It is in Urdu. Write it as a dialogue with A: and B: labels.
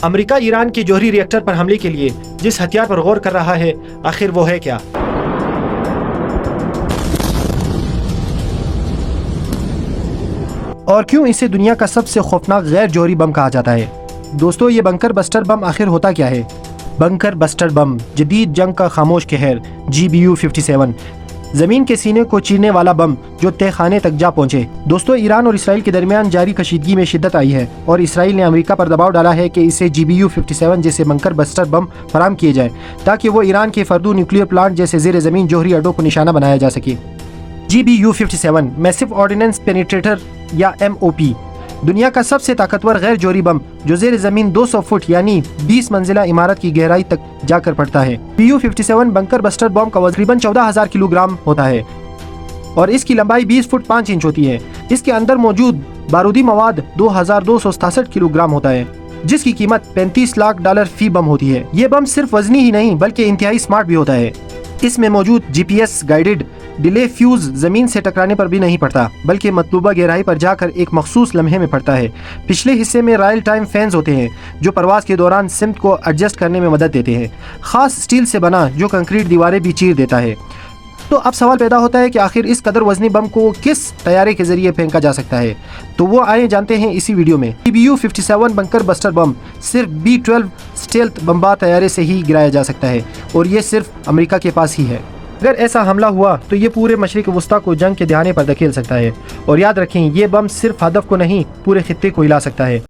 A: امریکہ ایران کے جوہری ری ایکٹر پر حملے کے لیے جس ہتھیار پر غور کر رہا ہے، آخر وہ ہے کیا؟ اور کیوں اسے دنیا کا سب سے خوفناک غیر جوہری بم کہا جاتا ہے؟ دوستو، یہ بنکر بسٹر بم آخر ہوتا کیا ہے؟ بنکر بسٹر بم جدید جنگ کا خاموش قہر، GBU-57، زمین کے سینے کو چیرنے والا بم جو تہ خانے تک جا پہنچے۔ دوستو، ایران اور اسرائیل کے درمیان جاری کشیدگی میں شدت آئی ہے اور اسرائیل نے امریکہ پر دباؤ ڈالا ہے کہ اسے GBU-57 جیسے بنکر بسٹر بم فراہم کیے جائیں تاکہ وہ ایران کے فردو نیوکلیئر پلانٹ جیسے زیر زمین جوہری اڈوں کو نشانہ بنایا جا سکے۔ GBU-57 میسو آرڈیننس پینیٹریٹر یا MOP، دنیا کا سب سے طاقتور غیر جوہری بم جو زیر زمین 200 فٹ یعنی 20 منزلہ عمارت کی گہرائی تک جا کر پڑتا ہے۔ GBU-57 بنکر بسٹر بم کا وزن تقریباً 14,000 کلو گرام ہوتا ہے اور اس کی لمبائی 20 فٹ 5 انچ ہوتی ہے۔ اس کے اندر موجود بارودی مواد 2,267 کلو گرام ہوتا ہے، جس کی قیمت $35 لاکھ فی بم ہوتی ہے۔ یہ بم صرف وزنی ہی نہیں بلکہ انتہائی سمارٹ بھی ہوتا ہے۔ اس میں موجود GPS گائیڈڈ ڈیلے فیوز زمین سے ٹکرانے پر بھی نہیں پڑتا بلکہ مطلوبہ گہرائی پر جا کر ایک مخصوص لمحے میں پڑتا ہے۔ پچھلے حصے میں رائل ٹائم فینز ہوتے ہیں جو پرواز کے دوران سمت کو ایڈجسٹ کرنے میں مدد دیتے ہیں، خاص سٹیل سے بنا جو کنکریٹ دیواریں بھی چیر دیتا ہے۔ تو اب سوال پیدا ہوتا ہے کہ آخر اس قدر وزنی بم کو کس طیارے کے ذریعے پھینکا جا سکتا ہے؟ تو وہ آئیں جانتے ہیں اسی ویڈیو میں۔ GBU-57 بنکر بسٹر بم صرف B-12 اسٹیلتھ بمبار طیارے سے ہی گرایا جا سکتا ہے اور یہ صرف امریکہ کے پاس ہی ہے۔ اگر ایسا حملہ ہوا تو یہ پورے مشرق وسطیٰ کو جنگ کے دہانے پر دھکیل سکتا ہے، اور یاد رکھیں یہ بم صرف ہدف کو نہیں پورے خطے کو ہلا سکتا ہے۔